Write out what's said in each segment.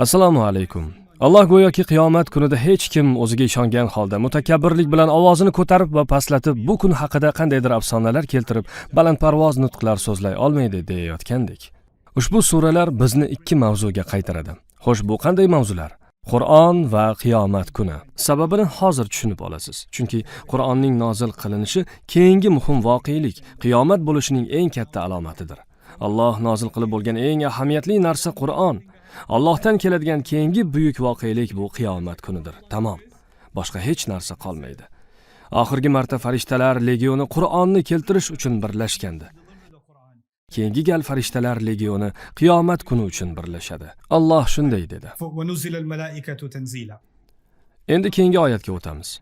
Assalomu alaykum. Alloh go'yoki qiyomat kunida hech kim o'ziga ishongan holda mutakabbirlik bilan ovozini ko'tarib va pastlatib bu kun haqida qandaydir afsonalar keltirib, balandparvoz nutqlar so'zlay olmaydi deyayotgandek. Ushbu suralar bizni ikki mavzuga qaytaradi. Xo'sh, bu qanday mavzular? Qur'on va qiyomat kuni. Sababini hozir tushunib olasiz. Chunki Qur'onning nozil qilinishi keyingi muhim voqelik, qiyomat bo'lishining eng katta alomatidir. Alloh nozil qilib bo'lgan eng ahamiyatli narsa Qur'on. Allohdan keladigan keyingi buyuk voqelik bu qiyomat kunidir. Tamom. Boshqa hech narsa qolmaydi. Oxirgi marta farishtalar legioni Qur'onni keltirish uchun birlashgandi. Keyingi gal farishtalar legioni qiyomat kuni uchun birlashadi. Alloh shunday dedi. Endi keyingi oyatga o'tamiz.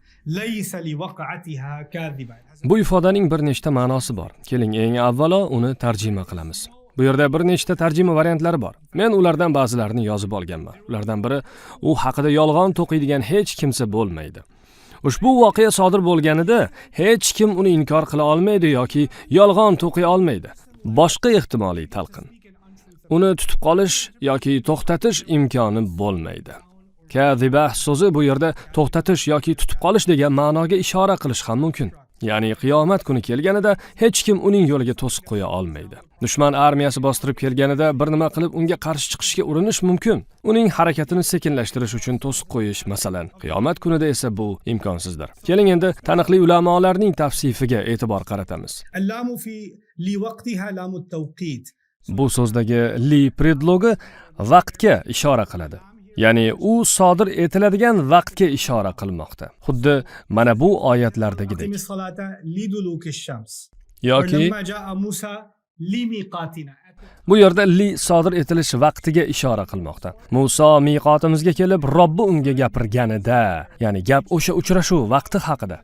Bu ifodaning bir nechta ma'nosi bor. Keling, eng avvalo uni tarjima qilamiz. Bu yerda bir nechta tarjima variantlari bor. Men ulardan ba'zilarini yozib olganman. Ulardan biri u haqida yolg'on to'qiydigan hech kimsa bo'lmaydi. Ushbu voqea sodir bo'lganida hech kim uni inkor qila olmaydi yoki yolg'on to'qiy olmaydi. Boshqa ehtimoliy talqin. Uni tutib qolish yoki to'xtatish imkoni bo'lmaydi. Kadhibah so'zi bu yerda to'xtatish yoki tutib qolish degan ma'noga ishora qilish ham mumkin. Ya'ni qiyomat kuni kelganida hech kim uning yo'liga to'siq qo'ya olmaydi. Dushman armiyasi bostirib kelganida bir nima qilib unga qarshi chiqishga urinish mumkin. Uning harakatini sekinlashtirish uchun to'siq qo'yish, masalan. Qiyomat kunida esa bu imkonsizdir. Keling endi taniqli ulamolarning tavsifiga e'tibor qaratamiz. Bu so'zdagi li predlogi vaqtga ishora qiladi. Ya'ni u sodir etiladigan vaqtga ishora qilmoqda. Xuddi mana bu oyatlardagidek. Yoki bu yerda li sodir etilish vaqtiga ishora qilmoqda. Musa miqotimizga kelib, Robbi unga gapirganida, ya'ni gap o'sha uchrashuv vaqti haqida.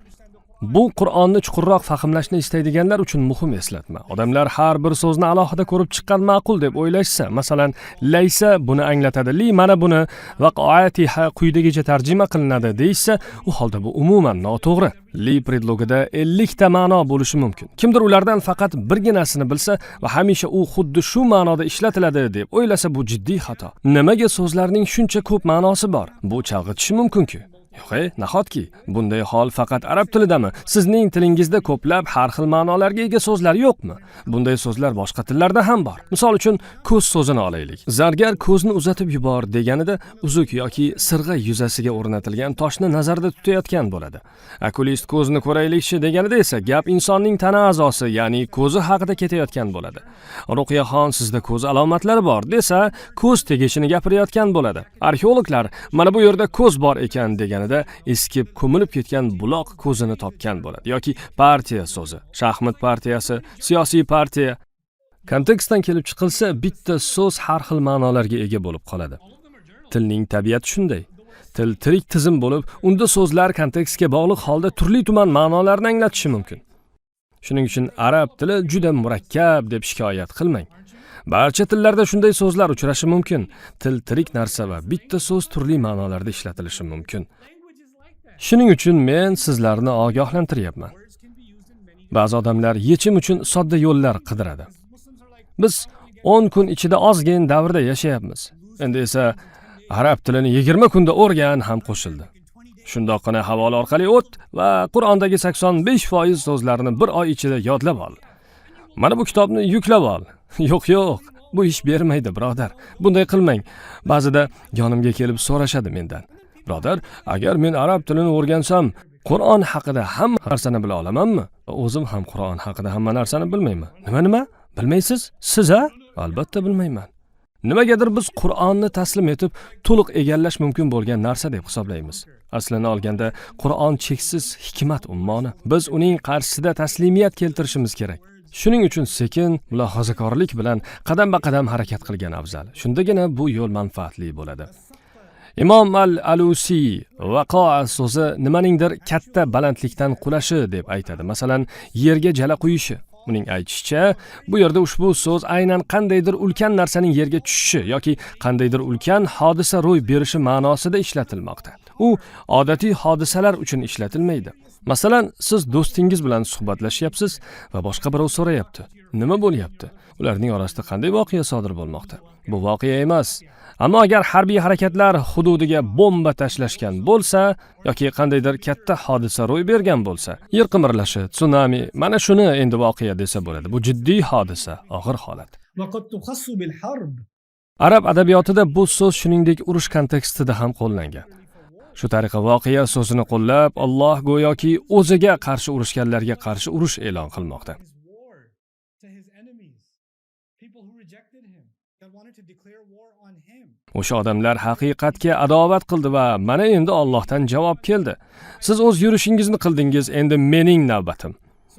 Bu Qur'onni chuqurroq fahmlashni istaydiganlar uchun muhim eslatma. Odamlar har bir so'zni alohida ko'rib chiqqan ma'qul deb o'ylashsa, masalan, laysa buni anglatadi, li mana buni vaqoatiha quyidagicha tarjima qilinadi deysa, u holda bu umuman noto'g'ri. Li predlogida 50 ta ma'no bo'lishi mumkin. Kimdir ulardan faqat birginasini bilsa va hamisha u xuddi shu ma'noda ishlatiladi deb o'ylasa, bu jiddiy xato. Nimaga so'zlarning shuncha ko'p ma'nosi bor? Bu chalg'itishi mumkin-ku. Yo'q, nahotki bunday hol faqat arab tilidami? Sizning tilingizda ko'plab har xil ma'nolarga ega so'zlar yo'qmi? Bunday so'zlar boshqa tillarda ham bor. Misol uchun, ko'z so'zini olaylik. Zargar ko'zni uzatib yubor deganida uzuk yoki sirg'a yuzasiga o'rnatilgan toshni nazarda tutayotgan bo'ladi. Okulist ko'zni ko'raylikchi deganida esa gap insonning tana a'zosi, ya'ni ko'zi haqida ketayotgan bo'ladi. Ruqiyaxon sizda ko'z alomatlari bor desa, ko'z tegishini gapirayotgan bo'ladi. Arxeologlar mana bu yerda ko'z bor ekan degan eskib ko'milib ketgan buloq ko'zini topgan bo'ladi. Yoki partiya so'zi, shaxmat partiyasi, siyosiy partiya. Kontekstdan kelib chiqilsa, bitta so'z har xil ma'nolarga ega bo'lib qoladi. Tilning tabiati shunday. Til tirik tizim bo'lib, unda so'zlar kontekstga bog'liq holda turli-tuman ma'nolarni anglatishi mumkin. Shuning uchun arab tili juda murakkab deb shikoyat qilmang. Barcha tillarda shunday so'zlar uchrashi mumkin. Til tirik narsa va bitta so'z turli ma'nolarda ishlatilishi mumkin. Shuning uchun men sizlarni ogohlantiryapman. Ba'zi odamlar yechim uchun sodda yo'llar qidiradi. Biz 10 kun ichida ozgin davrda yashayapmiz. Endi esa arab tilini 20 kunda o'rgan ham qo'shildi. Shundoqqina havola orqali o't va Qur'ondagi 85% so'zlarni bir oy ichida yodlab ol. Mana bu kitobni yuklab ol. Yo'q, bu ish bermaydi, birodar. Bunday qilmang. Ba'zida yonimga kelib so'rashadi mendan. Birodar, agar men arab tilini o'rgansam, Qur'on haqida hamma narsani bila olamanmi? O'zim ham Qur'on haqida hamma narsani bilmayman. Nima? Bilmaysiz? Siz a? Albatta bilmayman. Nimagadir biz Qur'onni taslim etib, to'liq egallash mumkin bo'lgan narsa deb hisoblaymiz. Aslini olganda, Qur'on cheksiz hikmat ummoni. Biz uning qarshisida taslimiyat keltirishimiz kerak. Shuning uchun sekin, mulohazakorlik bilan qadam-qadam harakat qilgan afzal. Shundagina bu yo'l manfaatli bo'ladi. Imom al-Alusi vaqo'a so'zi nimaningdir katta balandlikdan qulashi deb aytadi. Masalan, yerga jala quyishi. Uning aytishicha, bu yerda ushbu so'z aynan qandaydir ulkan narsaning yerga tushishi yoki qandaydir ulkan hodisa ro'y berishi ma'nosida ishlatilmoqda. U odatiy hodisalar uchun ishlatilmaydi. Masalan, siz do'stingiz bilan suhbatlashyapsiz va boshqa birov so'rayapti, nima bo'lyapti? Ularning orasida qanday voqea sodir bo'lmoqda? Bu voqea emas. Ammo agar harbiy harakatlar hududiga bomba tashlashgan bo'lsa yoki qandaydir katta hodisa ro'y bergan bo'lsa, yer qimirlashi, tsunami, mana shuni endi voqea desa bo'ladi. Bu jiddiy hodisa, og'ir holat. وقد تخص بالحرب. Arab adabiyotida bu so'z shuningdek urush kontekstida ham qo'llangan. Shu tariqa voqea so'zini qo'llab, Alloh go'yoki o'ziga qarshi urushganlarga qarshi urush e'lon qilmoqda. War to his enemies, people who rejected him, that wanted to declare war on him. O'sha odamlar haqiqatga adovat qildi va mana endi Allohdan javob keldi. Siz o'z yurishingizni qildingiz, endi mening navbatim.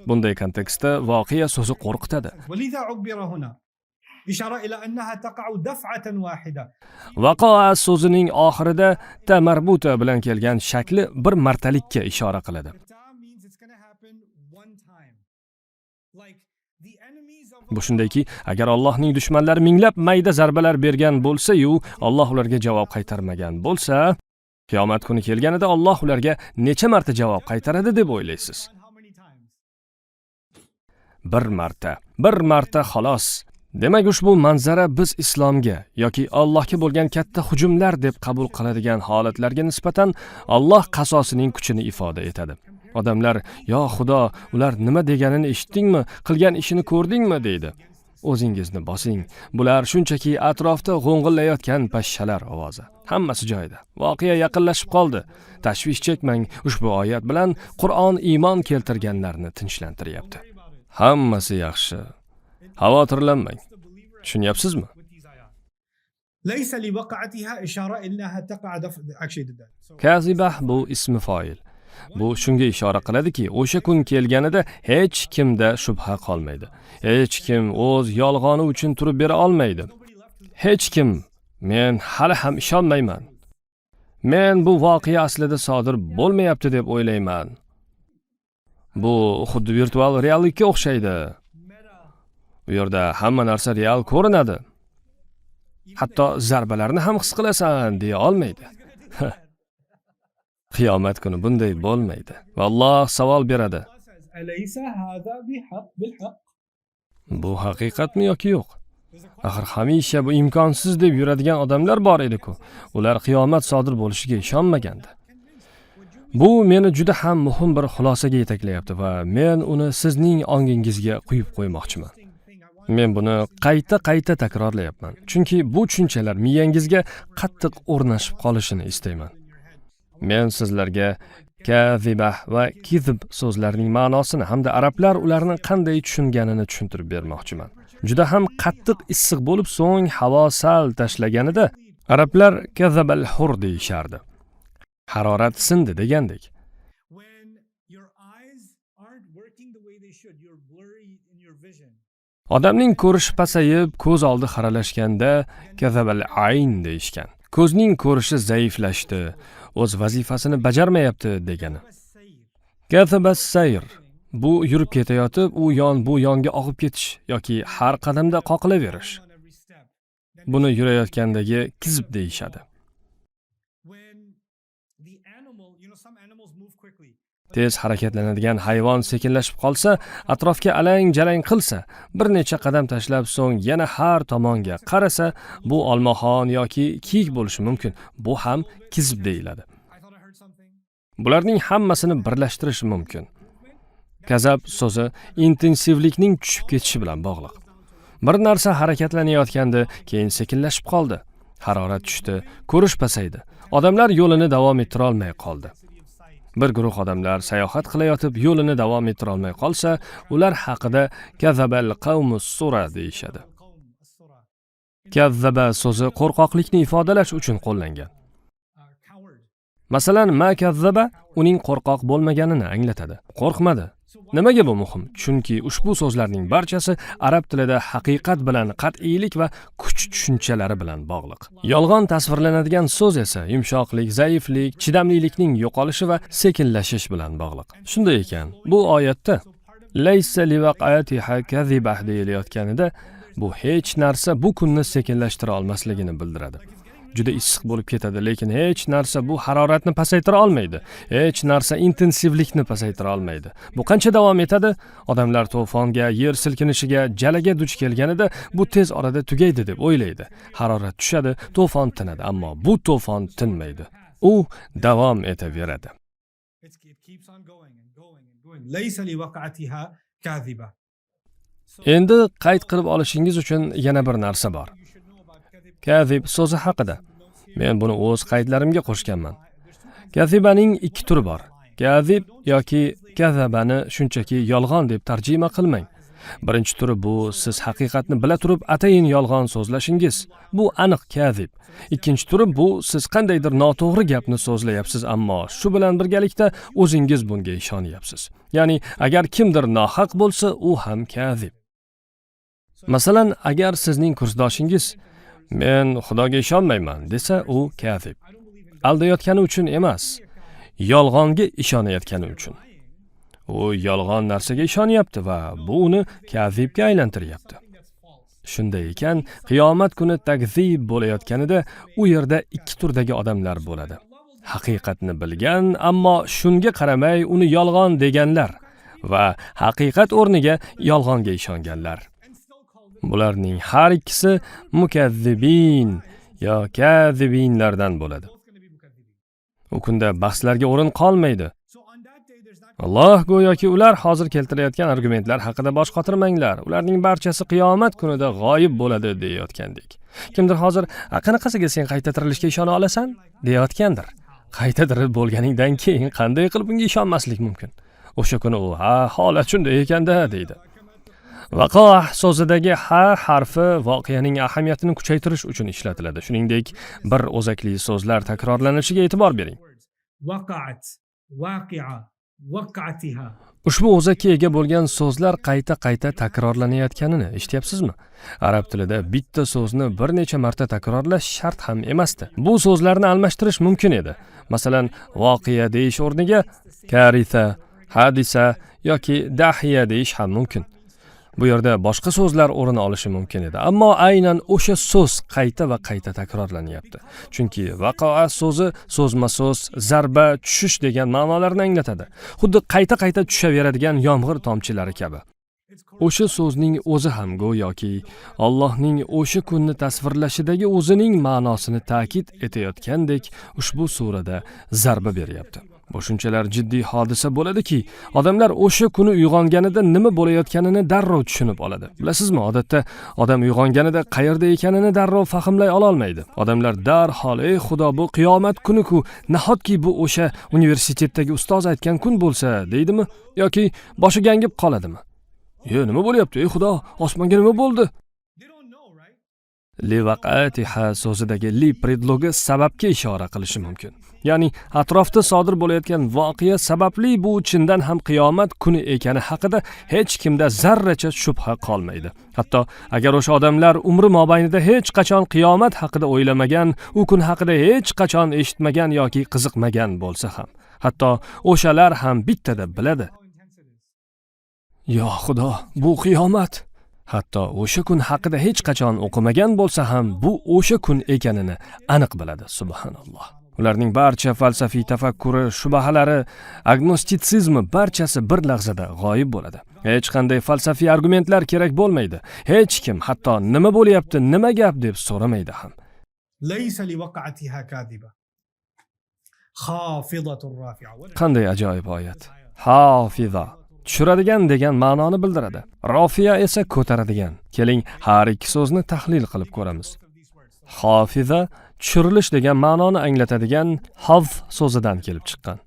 Bunday kontekstda voqea so'zi qo'rqitadi. ولذا عبر هنا إشارة إلى أنها تقع دفعة واحدة. Vaqoa so'zining oxirida ta marbuta bilan kelgan shakli bir martalikka ishora qiladi. Ta means it's going to happen one time. Like the enemies of Bu shundayki, agar Allohning dushmanlari minglab mayda zarbalar bergan bo'lsa-yu, Alloh ularga javob qaytarmagan bo'lsa, qiyomat kuni kelganida Alloh ularga necha marta javob qaytaradi deb o'ylaysiz? how many times? Bir marta xolos. Demak, ushbu manzara biz islomga yoki Allohga bo'lgan katta hujumlar deb qabul qiladigan holatlarga nisbatan Alloh qasosining kuchini ifoda etadi. Odamlar, "Yo Xudo, ular nima deganini eshitdingmi? Qilgan ishini ko'rdingmi?" deydi. O'zingizni bosing. Bular shunchaki atrofda g'o'ng'illayotgan pashshalar ovozi. Hammasi joyida. Voqea yaqinlashib qoldi. Tashvish chekmang. Ushbu oyat bilan Qur'on iymon keltirganlarni tinchlantiryapti. Hammasi yaxshi. Xavotirlanmang. Tushunyapsizmi? ليس لوقعتها إشارة إنها تقع دفع actually that. So Kazibah bu ismi fa'il. Bu shunga ishora qiladiki, o'sha kun kelganida hech kimda shubha qolmaydi. Hech kim o'z yolg'oni uchun turib bera olmaydi. Hech kim men hali ham ishonmayman. Men bu voqea aslida sodir bo'lmayapti deb o'ylayman. Bu xuddi virtual reallikka o'xshaydi. Bu yerda hamma narsa real ko'rinadi. Hatto zarbalarni ham his qilasan deya olmaydi. Qiyomat kuni bunday bo'lmaydi. Va Alloh savol beradi. أليس هذا بحق بالحق؟ Bu haqiqatmi yoki yo'q? Axir hamisha bu imkonsiz deb yuradigan odamlar bor edi-ku. Ular qiyomat sodir bo'lishiga ishonmagandi. Bu meni juda ham muhim bir xulosaga yetaklayapti va men uni sizning ongingizga quyib qo'ymoqchiman. Men buni qayta takrorlayapman. Chunki bu tushunchalar miyangizga qattiq o'rnashib qolishini istayman. Men sizlarga kazibah va kizb so'zlarining ma'nosini hamda arablar ularni qanday tushunganini tushuntirib bermoqchiman. Juda ham qattiq issiq bo'lib, so'ng havo sal tashlaganida arablar kazabal hur deyishardi. Harorat sindi degandek. When your eyes aren't working the way they should, you're blurry in your vision. Odamning ko'rishi pasayib, ko'z oldi xiralashganda kazabal ayn deyishgan. Ko'zning ko'rishi zaiflashdi, o'z vazifasini bajarmayapti degani. Kazabas sayr bu yurib ketayotib, u yon bu yonga og'ib ketish yoki har qadamda qoqilaverish. Buni yurayotgandagi kizb deyishadi. When the animal, some animals move quickly. Tez harakatlanadigan hayvon sekinlashib qolsa, atrofga alang-jalang qilsa, bir necha qadam tashlab so'ng yana har tomonga qarasa, bu olmaxon yoki kiyik bo'lishi mumkin. Bu ham kizb deyiladi. I thought I heard something. Bularning hammasini birlashtirish mumkin. Kazab so'zi intensivlikning tushib ketishi bilan bog'liq. Bir narsa harakatlanayotganda keyin sekinlashib qoldi. Harorat tushdi, ko'rish pasaydi. Odamlar yo'lini davom ettira olmay qoldi. Bir guruh odamlar sayohat qilayotib yo'lini davom ettira olmay qolsa, ular haqida kazabal qavmus sura deyishadi. Kazzaba so'zi qo'rqoqlikni ifodalash uchun qo'llangan. Coward. Masalan, ma kazzaba uning qo'rqoq bo'lmaganini anglatadi. Qo'rqmadi. Nimaga bu muhim? Chunki ushbu so'zlarning barchasi arab tilida haqiqat bilan qat'iylik va kuch tushunchalari bilan bog'liq. Yolg'on tasvirlanadigan so'z esa yumshoqlik, zaiflik, chidamlilikning yo'qolishi va sekinlashish bilan bog'liq. Shunday ekan, bu oyatda laysa liwaqatiha kazibah deyilayotganida bu hech narsa bu kunni sekinlashtira olmasligini bildiradi. juda issiq bo'lib ketadi, lekin hech narsa bu haroratni pasaytira olmaydi. Hech narsa intensivlikni pasaytira olmaydi. Bu qancha davom etadi? Odamlar to'fonga, yer silkinishiga, jalaga duch kelganida bu tez orada tugaydi deb o'ylaydi. Harorat tushadi, to'fon tinadi, ammo bu to'fon tinmaydi. U davom etaveradi. It keeps on going and going and going. ليس لوقعتها كاذبة. Endi qayd qilib olishingiz uchun yana bir narsa bor. Kazib so'zi haqida. Men buni o'z qaydlarimga qo'shganman. Kazibaning ikki turi bor. Kazib yoki kazabani shunchaki yolg'on deb tarjima qilmang. Birinchi turi bu siz haqiqatni bila turib atayin yolg'on so'zlashingiz. Bu aniq kazib. Ikkinchi turi bu siz qandaydir noto'g'ri gapni so'zlayapsiz, ammo shu bilan birgalikda o'zingiz bunga ishonyapsiz. Ya'ni agar kimdir nohaq bo'lsa, u ham kazib. Masalan, agar sizning kursdoshingiz men Xudoga ishonmayman desa, u kazib. Aldayotgani uchun emas, yolg'onga ishonayotgani uchun. U yolg'on narsaga ishonyapti va bu uni kazibga aylantiryapti. Shunday ekan, qiyomat kuni takzib bo'layotganida u yerda ikki turdagi odamlar bo'ladi. Haqiqatni bilgan, ammo shunga qaramay uni yolg'on deganlar va haqiqat o'rniga yolg'onga ishonganlar. Bularning har ikkisi mukazzibin yo kazibinlardan bo'ladi. U kunda bahslarga o'rin qolmaydi. Alloh go'yoki ular hozir keltirayotgan argumentlar haqida bosh qotirmanglar. Ularning barchasi qiyomat kunida g'oyib bo'ladi deyotgandek. Kimdir hozir qanaqasiga sen qayta tirilishga ishona olasan deyotgandir. Qayta tirilib bo'lganingdan keyin qanday qilib bunga ishonmaslik mumkin? O'sha kuni u holat shunday ekanda deydi. Vaqoah so'zidagi ha harfi voqeaning ahamiyatini kuchaytirish uchun ishlatiladi. Shuningdek, bir o'zakli so'zlar takrorlanishiga e'tibor bering. Waqa'at, waqi'a, waqa'atiha. Ushbu o'zakka ega bo'lgan so'zlar qayta-qayta takrorlanayotganini eshityapsizmi? Arab tilida bitta so'zni bir necha marta takrorlash shart ham emasdi. Bu so'zlarni almashtirish mumkin edi. Masalan, voqea deyish o'rniga karisa, hadisa yoki dahiya deyish ham mumkin. Bu yerda boshqa so'zlar o'rin olishi mumkin edi, ammo aynan o'sha so'z qayta va qayta takrorlanyapti. Chunki vaqoa so'zi so'zma-so'z, zarba, tushish degan ma'nolarni anglatadi. Xuddi qayta-qayta tushaveradigan yomg'ir tomchilari kabi. O'sha so'zning o'zi ham go'yoki Allohning o'sha kunni tasvirlashidagi o'zining ma'nosini ta'kid etayotgandek ushbu surada zarba beryapti. Bu shunchalar jiddiy hodisa bo'ladiki, odamlar o'sha kuni uyg'onganida nima bo'layotganini darrov tushunib oladi. Bilasizmi, odatda odam uyg'onganida qayerda ekanini darrov fahmlay olmaydi. Odamlar darhol, "Ey Xudo, bu qiyomat kuni-ku, nahotki bu o'sha universitetdagi ustoz aytgan kun bo'lsa", deydimi yoki boshi gangib qoladimi? Nima bo'lyapti? "Ey Xudo, osmonga nima bo'ldi?" Li vaqatiha so'zidagi li predlogi sababga ishora qilishi mumkin. Ya'ni atrofda sodir bo'layotgan voqea sababli bu chindan ham qiyomat kuni ekani haqida hech kimda zarracha shubha qolmaydi. Hatto agar o'sha odamlar umri mobaynida hech qachon qiyomat haqida o'ylamagan, u kun haqida hech qachon eshitmagan yoki qiziqmagan bo'lsa ham, hatto o'shalar ham bittada biladi. Yo Xudo, bu qiyomat. Hatto o'sha kun haqida hech qachon o'qimagan bo'lsa ham, bu o'sha kun ekanini aniq biladi. Subhanalloh. Ularning barcha falsafiy tafakkuri, shubahalari, agnostitsizmi barchasi bir lahzada g'oyib bo'ladi. Hech qanday falsafiy argumentlar kerak bo'lmaydi. Hech kim hatto nima bo'lyapti, nima gap deb so'ramaydi ham. Laysa liwaqa'atiha kadiba. Khafidatur rafi'a. Qanday ajoyib oyat. Hafiza tushiradigan degan ma'noni bildiradi. Rofiya esa ko'taradigan. Keling, har ikki so'zni tahlil qilib ko'ramiz. Hafiza tushirilish degan ma'noni anglatadigan havf so'zidan kelib chiqqan.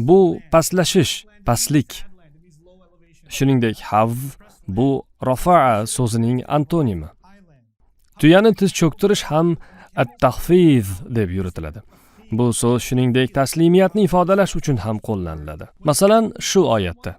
Bu pastlashish, pastlik. Shuningdek, havf bu rafa'a so'zining antonimi. Tuyani tiz cho'ktirish ham at-tahfiz deb yuritiladi. Bu so'z shuningdek taslimiyatni ifodalash uchun ham qo'llaniladi. Masalan, shu oyatda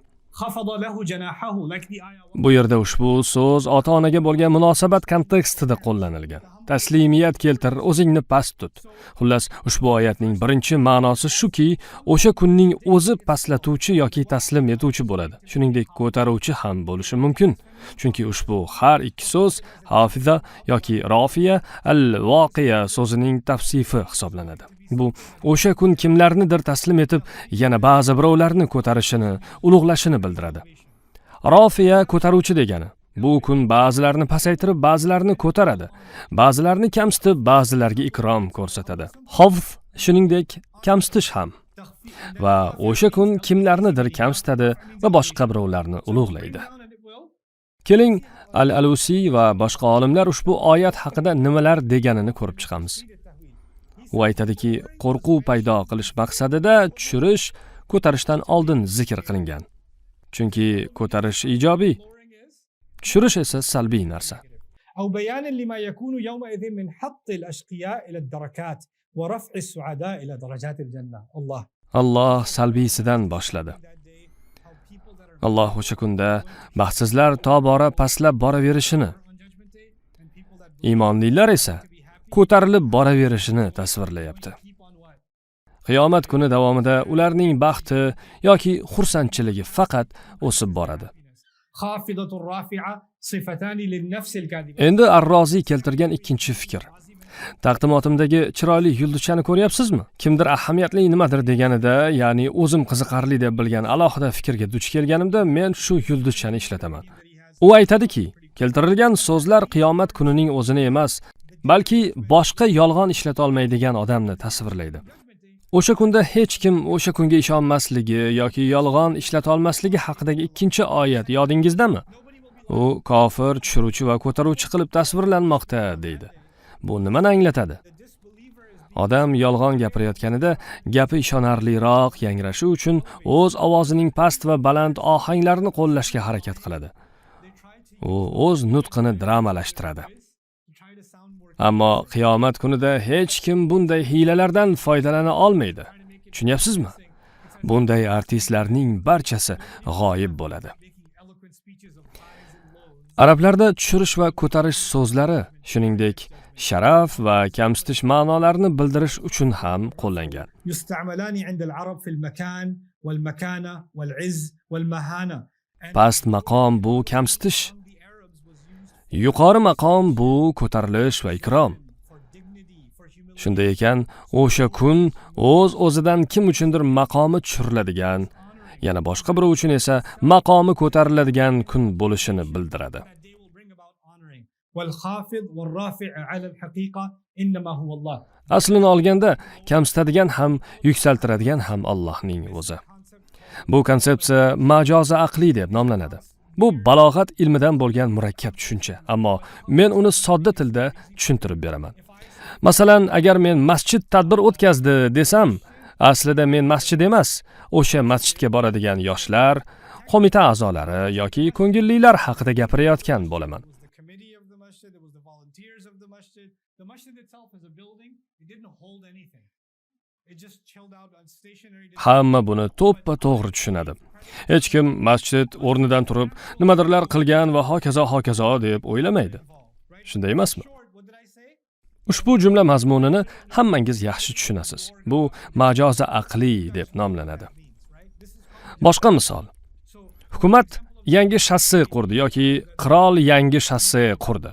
bu yerda ushbu so'z ota-onaga bo'lgan munosabat kontekstida qo'llanilgan. taslimiyat keltir, o'zingni past tut. Xullas, ushbu oyatning birinchi ma'nosi shuki, o'sha kunning o'zi pastlatuvchi yoki taslim etuvchi bo'ladi. Shuningdek, ko'taruvchi ham bo'lishi mumkin. Chunki ushbu har ikki so'z hafiza yoki rofiya al-voqiya so'zining tafsifi hisoblanadi. Bu o'sha kun kimlarnidir taslim etib, yana ba'zi birovlarni ko'tarishini, ulug'lashini bildiradi. Rofiya ko'taruvchi degani. Bu kun ba'zilarni pasaytirib, ba'zilarni ko'taradi. Ba'zilarni kamsitib, ba'zilarga ikrom ko'rsatadi. Xavf shuningdek kamsitish ham. Va o'sha kun kimlarnidir kamsitadi va boshqa birovlarni ulug'laydi. Keling, Al-Alusi va boshqa olimlar ushbu oyat haqida nimalar deganini ko'rib chiqamiz. U aytadiki, qo'rquv paydo qilish maqsadida tushirish ko'tarishdan oldin zikr qilingan. Chunki ko'tarish ijobiy, tushirish esa salbiy narsa. أو بيانا لما يكون يومئذ من حط الأشقياء إلى الدركات ورفع السعداء إلى درجات الجنة. الله. Alloh salbiysidan boshladi. Alloh o'sha kunda baxtsizlar tobora pastlab boraverishini, iymonlilar esa ko'tarilib boraverishini tasvirlayapti. Qiyomat kuni davomida ularning baxti yoki xursandchiligi faqat o'sib boradi. Endi Ar-Rozi keltirgan ikkinchi fikr. Taqdimotimdagi chiroyli yulduzchani ko'ryapsizmi? Kimdir ahamiyatli nimadir deganida, ya'ni o'zim qiziqarli deb bilgan alohida fikrga duch kelganimda, men shu yulduzchani ishlataman. U aytadiki, keltirilgan so'zlar qiyomat kunining o'zini emas, balki boshqa yolg'on ishlata olmaydigan odamni tasvirlaydi. O'sha kunda hech kim o'sha kunga ishonmasligi yoki yolg'on ishlata olmasligi haqidagi ikkinchi oyat yodingizdami? U kofir, tushiruvchi va ko'taruvchi qilib tasvirlanmoqda deydi. Bu nimani anglatadi? Odam yolg'on gapirayotganida gapi ishonarliroq yangrashi uchun o'z ovozining past va baland ohanglarini qo'llashga harakat qiladi. U o'z nutqini dramalashtiradi. Ammo qiyomat kunida hech kim bunday hiylalardan foydalana olmaydi. Tushunyapsizmi? Bunday artistlarning barchasi g'oyib bo'ladi. Arablarda tushirish va ko'tarish so'zlari, shuningdek, sharaf va kamsitish ma'nolarini bildirish uchun ham qo'llangan. Past maqom bu kamsitish, yuqori maqom bu ko'tarilish va ikrom. Shunday ekan, o'sha kun o'z-o'zidan kim uchundir maqomi tushiriladigan, yana boshqa biri uchun esa maqomi ko'tariladigan kun bo'lishini bildiradi. Aslini olganda, kamsitadigan ham, yuksaltiradigan ham Allohning o'zi. Bu konsepsiya majozi aqliy deb nomlanadi. Bu balog'at ilmidan bo'lgan murakkab tushuncha, ammo men uni sodda tilda tushuntirib beraman. Masalan, agar men masjid tadbir o'tkazdi desam, aslida men masjid emas, o'sha masjidga boradigan yoshlar, qo'mita a'zolari yoki ko'ngillilar haqida gapirayotgan bo'laman. Hamma buni to'ppa-to'g'ri tushunadi. Hech kim masjid o'rnidan turib, nimadirlar qilgan va hokazo deb o'ylamaydi. Shunday emasmi? Ushbu jumla mazmunini hammangiz yaxshi tushunasiz. Bu majozi aqliy deb nomlanadi. Boshqa misol. Hukumat yangi shassi qurdi yoki qirol yangi shassi qurdi.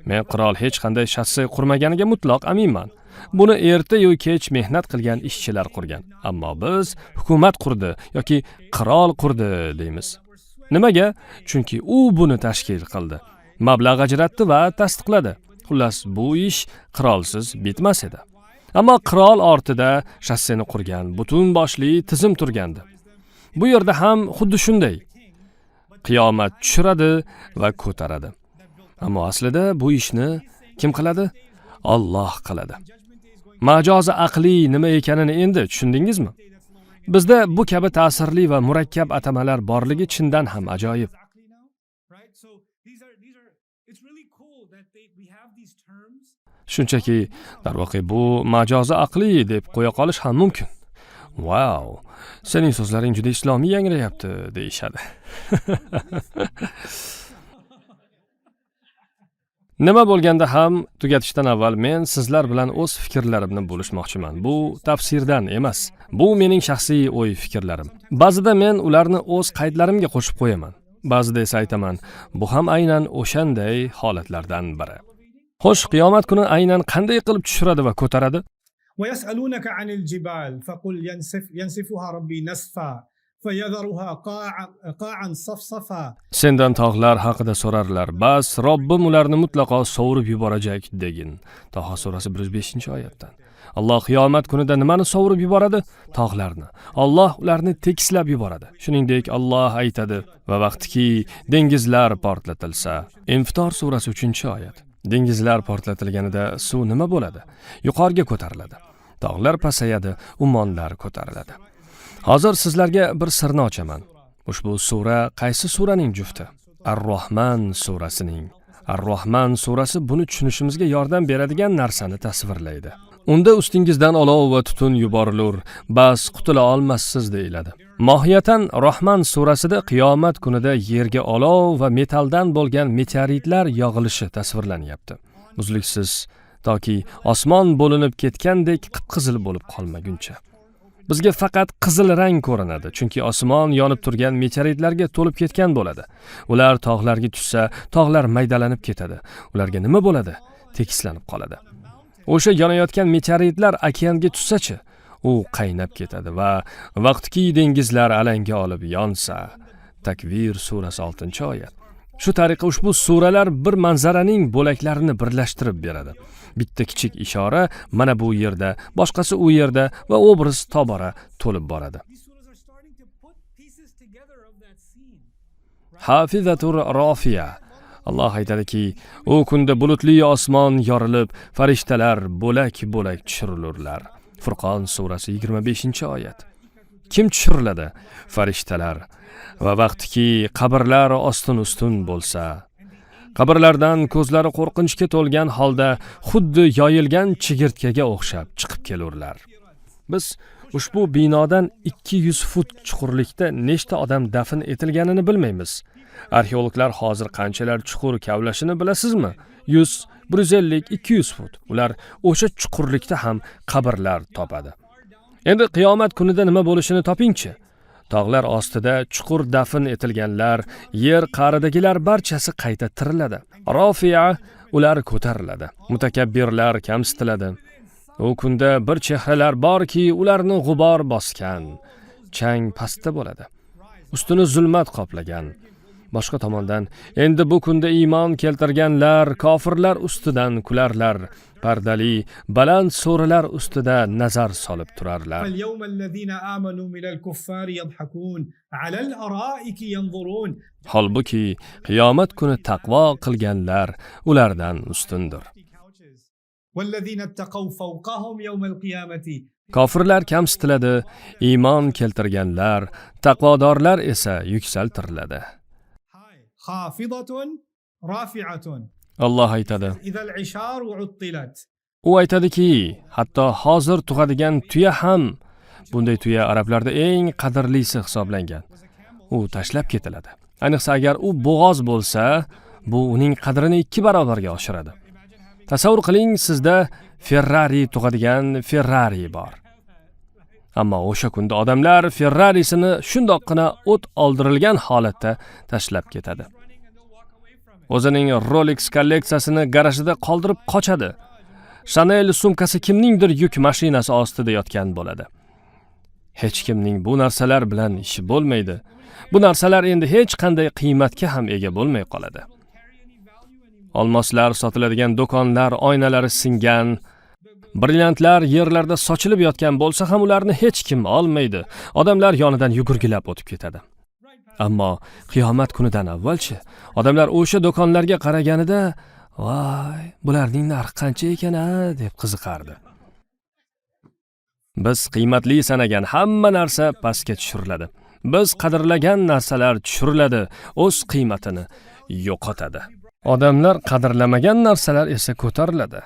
Men qirol hech qanday shassi qurmaganiga mutlaq aminman. Buni erta-yu kech mehnat qilgan ishchilar qurgan. Ammo biz hukumat qurdi yoki qirol qurdi deymiz. Nimaga? Chunki u buni tashkil qildi. Mablag' ajratdi va tasdiqladi. Xullas, bu ish qirolsiz bitmas edi. Ammo qirol ortida shassini qurgan butun boshli tizim turgandi. Bu yerda ham xuddi shunday. Qiyomat tushiradi va ko'taradi. Ammo aslida bu ishni kim qiladi? Alloh qiladi. Majozi aqliy nima ekanini endi tushundingizmi? Bizda bu kabi ta'sirli va murakkab atamalar borligi chindan ham ajoyib. Shunchaki, darvoqe bu majozi aqliy deb qo'ya qolish ham mumkin. Wow, sening so'zlaring juda islomiy yangrayapti, deyishadi. Nima bo'lganda ham tugatishdan avval men sizlar bilan o'z fikrlarimni bo'lishmoqchiman. Bu tafsirdan emas. Bu mening shaxsiy o'y fikrlarim. Ba'zida men ularni o'z qaydlarimga qo'shib qo'yaman. Ba'zida esa aytaman, bu ham aynan o'shanday holatlardan biri. Xo'sh, qiyomat kuni aynan qanday qilib tushiradi va ko'taradi? ويسألونك عن الجبال فقل ينسفها ربي نسفا فيذرها قاعا صفصفا. Sendan tog'lar haqida so'rarlar. Bas, Robbim ularni mutlaqo sovurib yuborajak degin. Taho surasi 105-oyatdan. Alloh qiyomat kunida nimani sovurib yuboradi? Tog'larni. Alloh ularni tekislab yuboradi. Shuningdek, Alloh aytadi: "Va vaqtiki dengizlar portlatilsa." Infitor surasi 3-oyat. Dengizlar portlatilganida suv nima bo'ladi? Yuqoriga ko'tariladi. Tog'lar pasayadi, ummonlar ko'tariladi. Hozir sizlarga bir sirni ochaman. Ushbu sura qaysi suraning jufti? Ar-Rahman surasining. Ar-Rahman surasi buni tushunishimizga yordam beradigan narsani tasvirlaydi. Unda ustingizdan olov va tutun yuborilur, bas qutula olmassiz deyiladi. Mohiyatan Rahman surasida qiyomat kunida yerga olov va metalldan bo'lgan meteoritlar yog'ilishi tasvirlanyapti. Uzluksiz toki osmon bo'linib ketgandek qip-qizil bo'lib qolmaguncha. Bizga faqat qizil rang ko'rinadi, chunki osmon yonib turgan meteoritlarga to'lib ketgan bo'ladi. Ular tog'larga tushsa, tog'lar maydalanib ketadi. Ularga nima bo'ladi? Tekislanib qoladi. O'sha yonayotgan meteoritlar okeanga tushsa-chi, u qaynab ketadi va vaqtiki dengizlar alanga olib yonsa. Takvir surasi 6-oyat. Shu tariqa ushbu suralar bir manzaraning bo'laklarini birlashtirib beradi. Bitta kichik ishora mana bu yerda, boshqasi u yerda va obraz tobora to'lib boradi. Hafizatur Rofiya. Alloh aytadiki, u kunda bulutli osmon yorilib, farishtalar bo'lak-bo'lak tushirilurlar. Furqon surasi 25-oyat. Kim tushiriladi? Farishtalar. Va vaqtiki qabrlar ostin-ustun bo'lsa, qabrlardan ko'zlari qo'rqinchga to'lgan holda xuddi yoyilgan chigirtkaga o'xshab chiqib kelurlar. Biz ushbu binodan 200 fut chuqurlikda nechta odam dafn etilganini bilmaymiz. Arxeologlar hozir qanchalar chuqur kavlashini bilasizmi? 100, 150, 200 fut. Ular o'sha chuqurlikda ham qabrlar topadi. Endi qiyomat kunida nima bo'lishini topingchi. Tog'lar ostida chuqur dafn etilganlar, yer qa'ridagilar barchasi qayta tiriladi. Rofiya ular ko'tariladi. Mutakabbirlar kamsitiladi. U kunda bir chehralar borki, ularni g'ubor bosgan, chang pastda bo'ladi. Ustini zulmat qoplagan. Boshqa tomondan, endi bu kunda iymon keltirganlar kofirlar ustidan kularlar. Pardali, baland so'rilar ustida nazar solib turarlar. Holbuki qiyomat kuni taqvo qilganlar ulardan ustundir. Kofirlar kamsitiladi, iymon keltirganlar, taqvodorlar esa yuksaltiriladi. Alloh aytadi. U aytadiki, hatto hozir tug'adigan tuya ham, bunday tuya arablarda eng qadrlisi hisoblangan. U tashlab ketiladi. Ayniqsa agar u bo'g'oz bo'lsa, bu uning qadrini 2 barobarga oshiradi. Tasavvur qiling, sizda Ferrari tug'adigan Ferrari bor. Ammo o'sha kunda odamlar Ferrarisini shundoqqina o't oldirilgan holatda tashlab ketadi. O'zining Rolex kolleksiyasini garajida qoldirib qochadi. Chanel sumkasi kimningdir yuk mashinasi ostida yotgan bo'ladi. Hech kimning bu narsalar bilan ishi bo'lmaydi. Bu narsalar endi hech qanday qiymatga ham ega bo'lmay qoladi. Olmoslar sotiladigan do'konlar oynalari singan, brilliantlar yerlarda sochilib yotgan bo'lsa ham ularni hech kim olmaydi. Odamlar yonidan yugurgilab o'tib ketadi. Ammo qiyomat kunidan avvalchi odamlar o'sha do'konlarga qaraganida, "Voy, bularning narxi qancha ekan-a?" deb qiziqardi. Biz qiymatli sanagan hamma narsa pastga tushiriladi. Biz qadrlagan narsalar tushiriladi, o'z qiymatini yo'qotadi. Odamlar qadrlamagan narsalar esa ko'tariladi.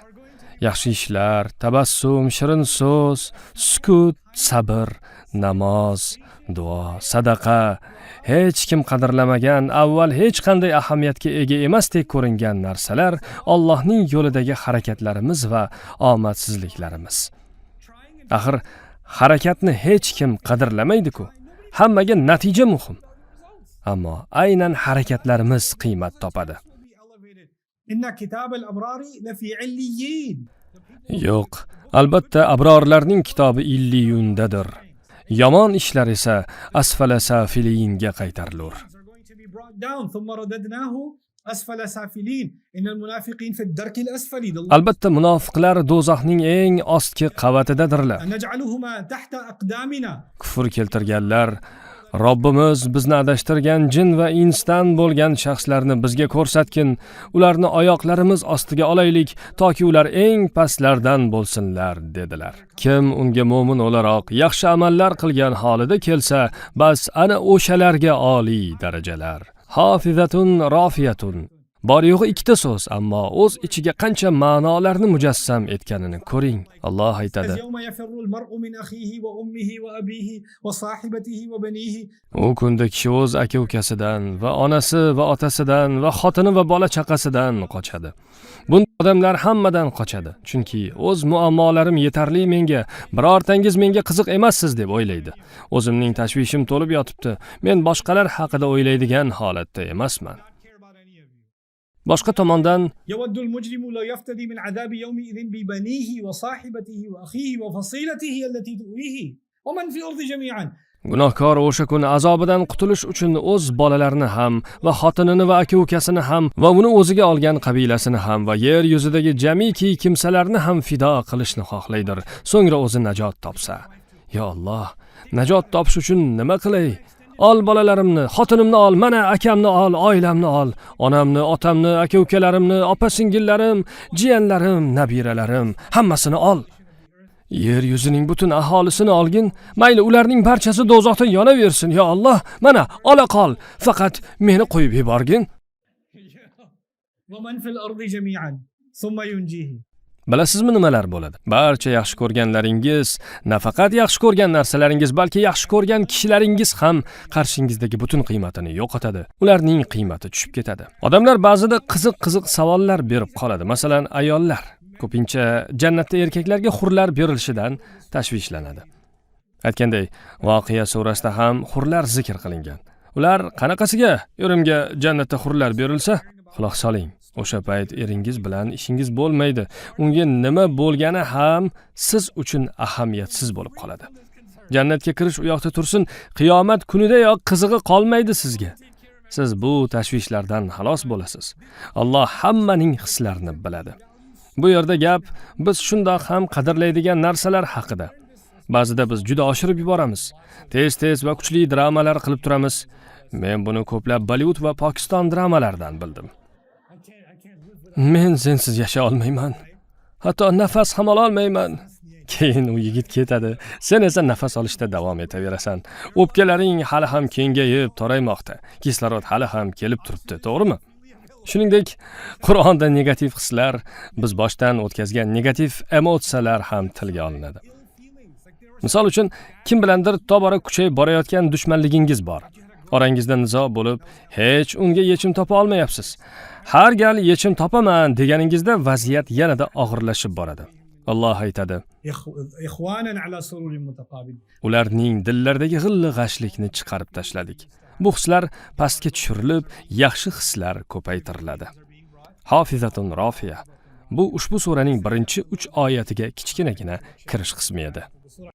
yaxshi ishlar, tabassum, shirin so'z, sukut, sabr, namoz, duo, sadaqa hech kim qadrlamagan, avval hech qanday ahamiyatga ega emasdek ko'ringan narsalar Allohning yo'lidagi harakatlarimiz va omadsizliklarimiz. Axir harakatni hech kim qadrlamaydi-ku. Hammaga natija muhim. Ammo aynan harakatlarimiz qiymat topadi. Inna kitabal abrari lafi illiyin. Yo'q, albatta abrorlarning kitobi illiyundadir. Yomon ishlar esa asfala safiliyinga qaytarilur. Albatta munofiqlar do'zaxning eng ostki qavatidadirlar. Kufr keltirganlar Robbimiz bizni adashtirgan jin va insdan bo'lgan shaxslarni bizga ko'rsatgin, ularni oyoqlarimiz ostiga olaylik, toki ular eng pastlardan bo'lsinlar dedilar. Kim unga mo'min o'laroq yaxshi amallar qilgan holida kelsa, bas ana o'shalarga oliy darajalar. Hafizatun rofiyatun. Bor yo'g'i ikkita so'z, ammo o'z ichiga qancha ma'nolarni mujassam etganini ko'ring. Alloh aytadi: U kunda kishi o'z aka-ukasidan va onasi va otasidan va xotini va bola chaqasidan qochadi. Bunday odamlar hammadan qochadi, chunki o'z muammolarim yetarli menga, birortangiz menga qiziq emassiz deb o'ylaydi. O'zimning tashvishim to'lib yotibdi. Men boshqalar haqida o'ylaydigan holatda emasman. Boshqa tomondan yawaddul mujrimu la yaftadi min azabi yawmi idhin bi banihi wa sahibatihi wa akhihi wa fasilatihi allati tuwihi wa man fi ardi jami'an. Gunohkor o'sha kun azobidan qutulish uchun o'z bolalarini ham va xotinini va aka-ukasini ham va uni o'ziga olgan qabilasini ham va yer yuzidagi jamiki kimsalarni ham fido qilishni xohlaydir. So'ngra o'zi najot topsa. Ya Alloh, najot topish uchun nima qilay? Ol bolalarimni, xotinimni ol, mana akamni ol, oilamni ol, onamni, otamni, aka-ukalarimni, opa-singillarim, jiyanlarim, nabiralarim, hammasini ol. Yer yuzining butun aholisini olgin, mayli ularning barchasi do'zaxda yonaversin, ya Alloh, mana ola qol, faqat meni qo'yib yuborgin. Va man fil ardi jami'an, thumma yunjihi. Bilasizmi nimalar bo'ladi? Barcha yaxshi ko'rganlaringiz, nafaqat yaxshi ko'rgan narsalaringiz, balki yaxshi ko'rgan kishilaringiz ham qarshingizdagi butun qiymatini yo'qotadi. Ularning qiymati tushib ketadi. Odamlar ba'zida qiziq savollar berib qoladi. Masalan, ayollar ko'pincha jannatda erkaklarga hurlar berilishidan tashvishlanadi. Aytganday, Voqea surasida ham hurlar zikr qilingan. Ular qanaqasiga erimga jannatda hurlar berilsa, quloq soling. O'sha payt eringiz bilan ishingiz bo'lmaydi. Unga nima bo'lgani ham siz uchun ahamiyatsiz bo'lib qoladi. Jannatga kirish u yoqda tursin, qiyomat kunidayoq qizig'i qolmaydi sizga. Siz bu tashvishlardan xalos bo'lasiz. Alloh hammaning hislarini biladi. Bu yerda gap biz shundoq ham qadrlaydigan narsalar haqida. Ba'zida biz juda oshirib yuboramiz. Tez va kuchli dramalar qilib turamiz. Men buni ko'plab Bollywood va Pokiston dramalaridan bildim. Men sensiz yashay olmayman. Hatto nafas ham ola olmayman. Keyin u yigit ketadi. Sen esa nafas olishda davom etaverasan. O'pkalaring hali ham kengayib, toraymoqda. Kislorod hali ham kelib turibdi, to'g'rimi? Shuningdek, Qur'onda negativ hislar, biz boshdan o'tkazgan negativ emotsiyalar ham tilga olinadi. Misol uchun, kim bilandir tobora kuchayib borayotgan dushmanligingiz bor. Orangizda nizo bo'lib, hech unga yechim topa olmayapsiz. Har gal yechim topaman deganingizda vaziyat yanada og'irlashib boradi. Alloh aytadi: Ularning dillardagi g'illi-g'ashlikni chiqarib tashladik. Bu hislar pastga tushirilib, yaxshi hislar ko'paytiriladi. Hafizatun rofiya. Bu ushbu suraning birinchi 3 oyatiga kichkinagina kirish qismi edi.